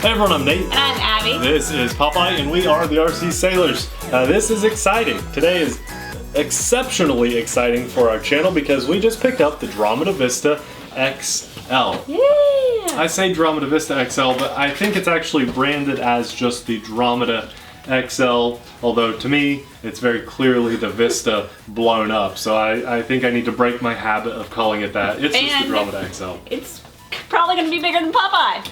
Hey everyone, I'm Nate. And I'm Abby. This is Popeye and we are the RC Sailors. This is exciting. Today is exceptionally exciting for our channel because we just picked up the Dromida Vista XL. Yeah. I say Dromida Vista XL, but I think it's actually branded as just the Dromida XL, although to me it's very clearly the Vista blown up, so I think I need to break my habit of calling it that. It's just the Dromida XL. It's probably going to be bigger than Popeye.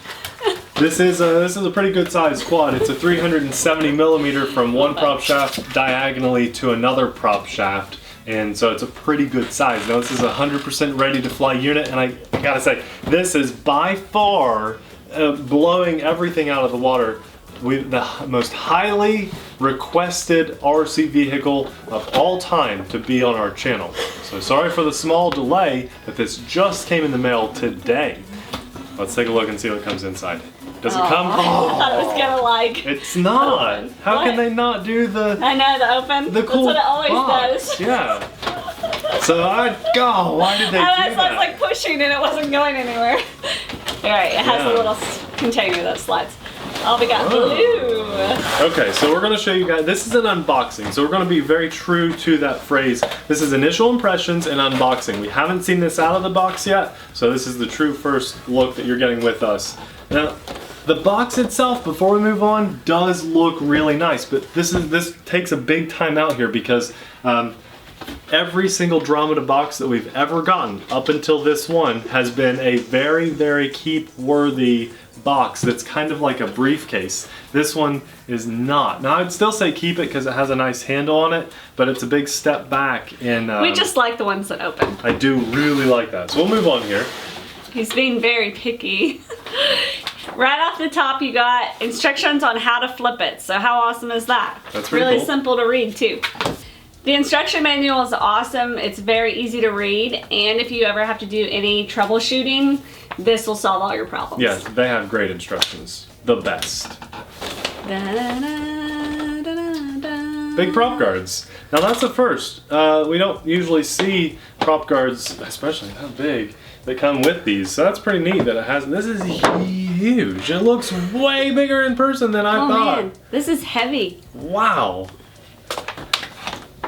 This is a pretty good sized quad. It's a 370 millimeter from one prop shaft diagonally to another prop shaft, and so it's a pretty good size. Now this is a 100% ready to fly unit, and I gotta say, this is by far blowing everything out of the water. The most highly requested RC vehicle of all time to be on our channel. So sorry for the small delay, but this just came in the mail today. Let's take a look and see what comes inside. Does it come? I thought it was gonna like. It's not. Open. How What? can they not do the? I know, the open. The cool That's what it always box. does. Yeah. So why did they do I was that? like pushing and it wasn't going anywhere. Alright, it has Yeah. a little container that slides. Oh, we got Oh. blue. Okay, so we're gonna show you guys, this is an unboxing, so we're gonna be very true to that phrase. This is initial impressions and unboxing. We haven't seen this out of the box yet, so this is the true first look that you're getting with us. Now, the box itself, before we move on, does look really nice, but this takes a big time out here because every single Dromida box that we've ever gotten up until this one has been a very, very keep-worthy box that's kind of like a briefcase. This one is not. Now I'd still say keep it because it has a nice handle on it, but it's a big step back in... We just like the ones that open. I do really like that. So we'll move on here. He's being very picky. Right off the top, you got instructions on how to flip it. So how awesome is that? That's pretty really cool. simple to read too. The instruction manual is awesome. It's very easy to read, and if you ever have to do any troubleshooting, this will solve all your problems. Yes, they have great instructions. The best. Big prop guards. Now that's a first. We don't usually see prop guards, especially that big, that come with these. So that's pretty neat that it has. This is huge. It looks way bigger in person than I thought. Man, this is heavy. Wow.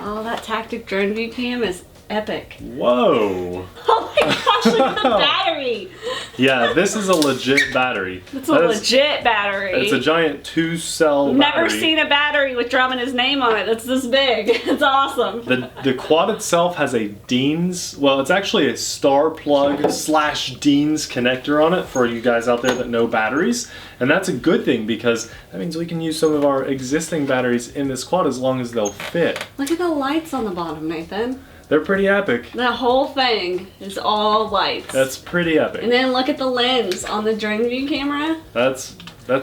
Oh, that Tactic DroneView cam is epic. Whoa. Oh my gosh, look at the battery. Yeah, this is a legit battery. It's a legit battery. It's a giant 2-cell battery. Never seen a battery with Dromida's name on it that's this big. It's awesome. The quad itself has a Dean's, well, it's actually a star plug / Dean's connector on it for you guys out there that know batteries. And that's a good thing because that means we can use some of our existing batteries in this quad as long as they'll fit. Look at the lights on the bottom, Nathan. They're pretty epic. The whole thing is all lights. That's pretty epic. And then look at the lens on the DroneView camera. That's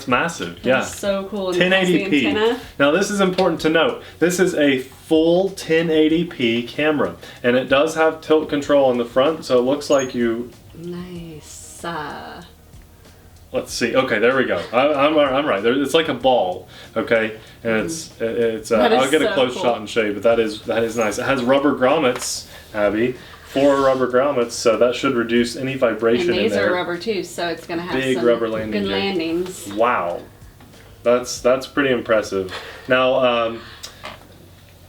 massive, yeah. That's so cool. And the 1080p. antenna. Now this is important to note. This is a full 1080p camera, and it does have tilt control on the front, so it looks like you... Nice. Let's see. Okay, there we go. I'm right. It's like a ball. Okay, and it's. I'll get a close shot and show you, but that is nice. It has rubber grommets, Abby. 4 rubber grommets, so that should reduce any vibration And these in there. are rubber too, so it's gonna have Big some rubber landing good gear. landings. Wow, that's pretty impressive. Now,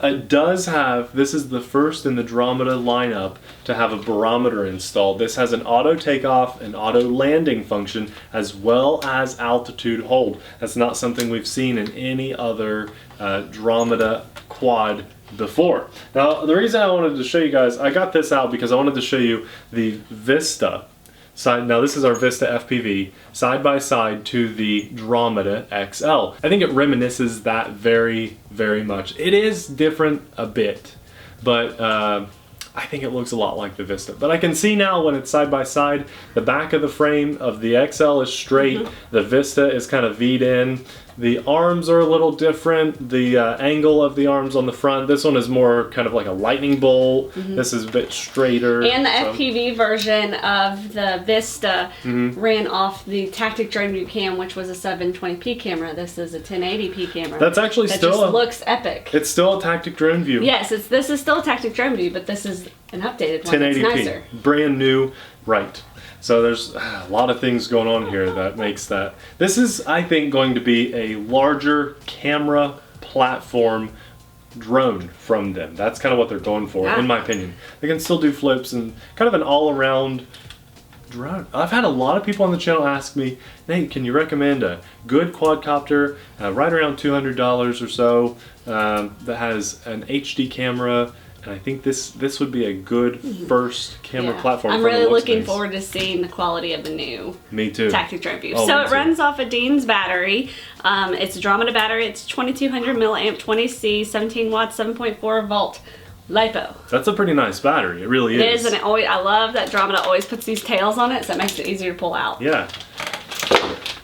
it does have. This is the first in the Dromida lineup to have a barometer installed. This has an auto takeoff and auto landing function as well as altitude hold. That's not something we've seen in any other Dromida quad before. Now, the reason I wanted to show you guys, I got this out because I wanted to show you the Vista side. Now this is our Vista FPV side by side to the Dromida XL. I think it reminisces that very, very much. It is different a bit, but I think it looks a lot like the Vista. But I can see now when it's side by side, the back of the frame of the XL is straight, the Vista is kind of V'd in. The arms are a little different. The angle of the arms on the front. This one is more kind of like a lightning bolt. This is a bit straighter. And the FPV version of the Vista ran off the Tactic DroneView cam, which was a 720p camera. This is a 1080p camera. That's actually that still just looks epic. It's still a Tactic DroneView. Yes, this is still a Tactic DroneView, but this is an updated one that's 1080p, nicer. brand new, right. So there's a lot of things going on here that makes that. This is, I think, going to be a larger camera platform drone from them. That's kind of what they're going for, in my opinion. They can still do flips and kind of an all-around drone. I've had a lot of people on the channel ask me, Nate, can you recommend a good quadcopter right around $200 or so that has an HD camera? And I think this would be a good first camera platform. I'm really looking forward to seeing the quality of the new Tactic DroneView. Oh, so it runs off a Dean's battery. It's a Dromida battery. It's 2200 milliamp, 20C, 17 watts, 7.4 volt. LiPo. That's a pretty nice battery. It really is. It is, and I love that Dromida always puts these tails on it, so it makes it easier to pull out. Yeah.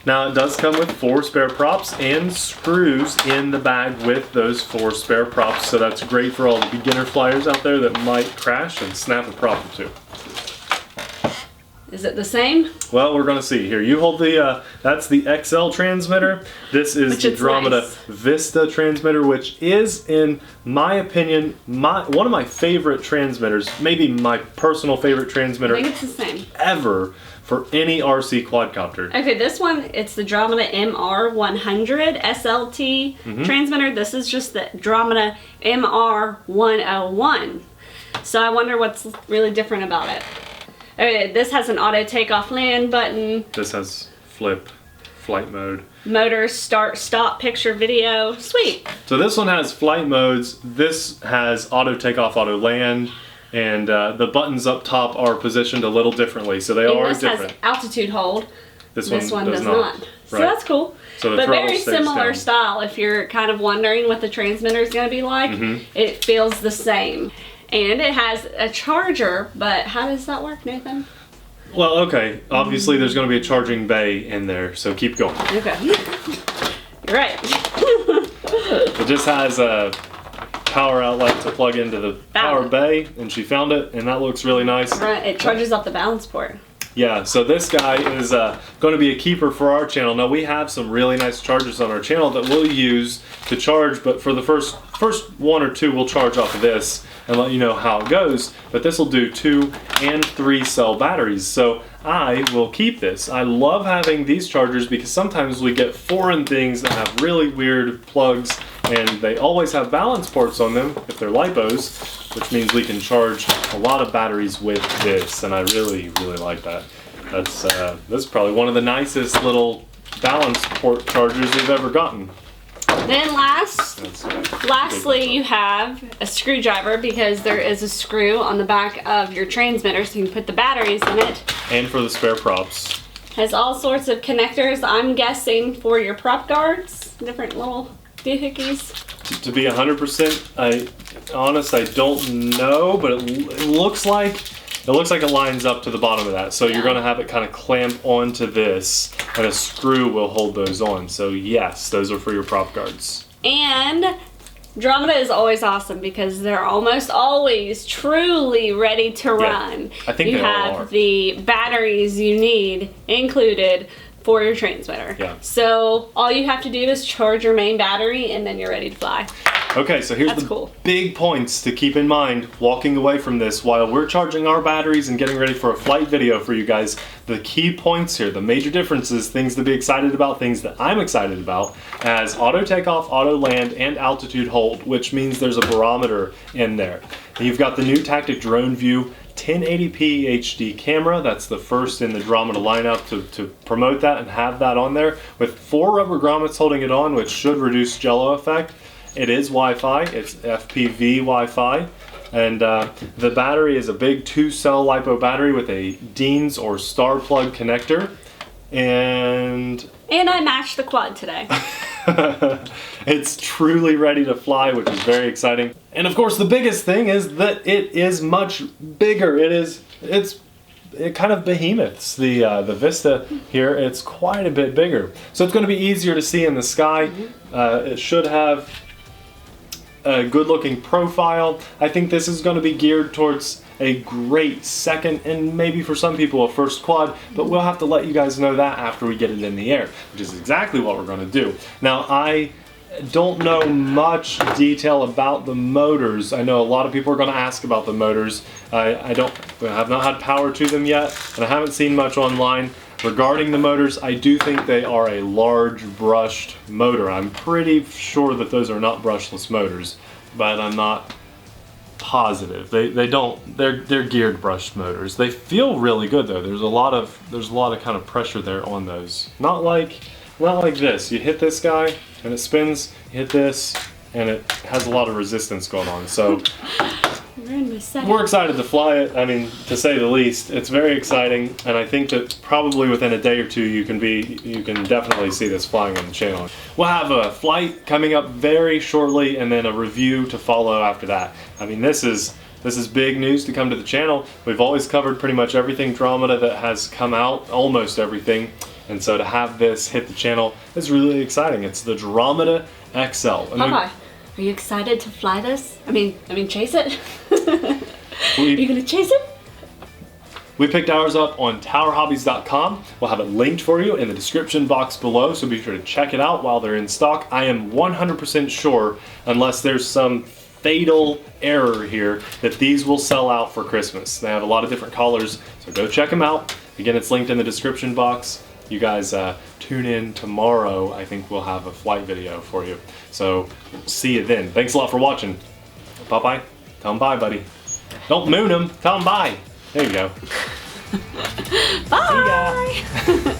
Now it does come with 4 spare props and screws in the bag with those 4 spare props, so that's great for all the beginner flyers out there that might crash and snap a prop or two. Is it the same? Well, we're going to see. Here, you hold the, that's the XL transmitter. This is the Dromida Vista transmitter, which is, in my opinion, one of my favorite transmitters, maybe my personal favorite transmitter I think it's the same. Ever for any RC quadcopter. Okay, this one, it's the Dromida MR100 SLT transmitter. This is just the Dromida MR101. So I wonder what's really different about it. Okay, this has an auto takeoff land button. This has flight mode. Motor, start, stop, picture, video. Sweet. So this one has flight modes. This has auto takeoff, auto land. And the buttons up top are positioned a little differently, so they are different. This has altitude hold. This one does not. So right. that's cool. So but very similar style. If you're kind of wondering what the transmitter is going to be like, it feels the same. And it has a charger, but how does that work, Nathan? Well, okay. Obviously, there's going to be a charging bay in there, so keep going. Okay. You're right. It just has a power outlet to plug into the power bay, and she found it, and that looks really nice. Right, it charges off the balance port. Yeah, so this guy is going to be a keeper for our channel. Now, we have some really nice chargers on our channel that we'll use to charge, but for the first 1 or 2, we'll charge off of this and let you know how it goes. But this will do 2 and 3 cell batteries, so I will keep this. I love having these chargers because sometimes we get foreign things that have really weird plugs, and they always have balance ports on them if they're LiPos, which means we can charge a lot of batteries with this, and I really, really like that. That's probably one of the nicest little balance port chargers we've ever gotten. Then lastly, you have a screwdriver, because there is a screw on the back of your transmitter so you can put the batteries in it. And for the spare props. Has all sorts of connectors, I'm guessing, for your prop guards, different little doohickeys. To be 100% honest, I don't know, but it looks like it lines up to the bottom of that. So you're going to have it kind of clamp onto this, and a screw will hold those on. So yes, those are for your prop guards. And Dromida is always awesome because they're almost always truly ready to run. I think you have the batteries you need included for your transmitter. Yeah. So all you have to do is charge your main battery, and then you're ready to fly. Okay, so here's the big points to keep in mind walking away from this while we're charging our batteries and getting ready for a flight video for you guys. The key points here, the major differences, things to be excited about, things that I'm excited about, as auto takeoff, auto land, and altitude hold, which means there's a barometer in there. And you've got the new Tactic DroneView 1080p HD camera. That's the first in the Dromida lineup to promote that and have that on there, with 4 rubber grommets holding it on, which should reduce jello effect. It is Wi-Fi, it's FPV Wi-Fi, and the battery is a big 2-cell LiPo battery with a Dean's or Star plug connector, and I matched the quad today. It's truly ready to fly, which is very exciting. And of course, the biggest thing is that it is much bigger. It kind of behemoths. The Vista here, it's quite a bit bigger. So it's going to be easier to see in the sky. It should have a good looking profile. I think this is going to be geared towards a great second and maybe for some people a first quad, but we'll have to let you guys know that after we get it in the air, which is exactly what we're going to do. Now, I don't know much detail about the motors. I know a lot of people are going to ask about the motors. I have not had power to them yet, and I haven't seen much online regarding the motors. I do think they are a large brushed motor. I'm pretty sure that those are not brushless motors, but I'm not positive. They're geared brushed motors. They feel really good though. There's a lot of kind of pressure there on those. Not like this. You hit this guy and it spins, you hit this and it has a lot of resistance going on. So we're excited to fly it. I mean, to say the least. It's very exciting, and I think that probably within a day or two you can definitely see this flying on the channel. We'll have a flight coming up very shortly and then a review to follow after that. I mean, this is big news to come to the channel. We've always covered pretty much everything Dromida that has come out, almost everything. And so to have this hit the channel is really exciting. It's the Dromida XL. Bye-bye. Are you excited to fly this? I mean, chase it? Are you gonna chase it? We picked ours up on towerhobbies.com. We'll have it linked for you in the description box below, so be sure to check it out while they're in stock. I am 100% sure, unless there's some fatal error here, that these will sell out for Christmas. They have a lot of different colors, so go check them out. Again, it's linked in the description box. You guys tune in tomorrow. I think we'll have a flight video for you. So see you then. Thanks a lot for watching. Bye-bye. Tell them bye, buddy. Don't moon them. Tell them bye. There you go. Bye.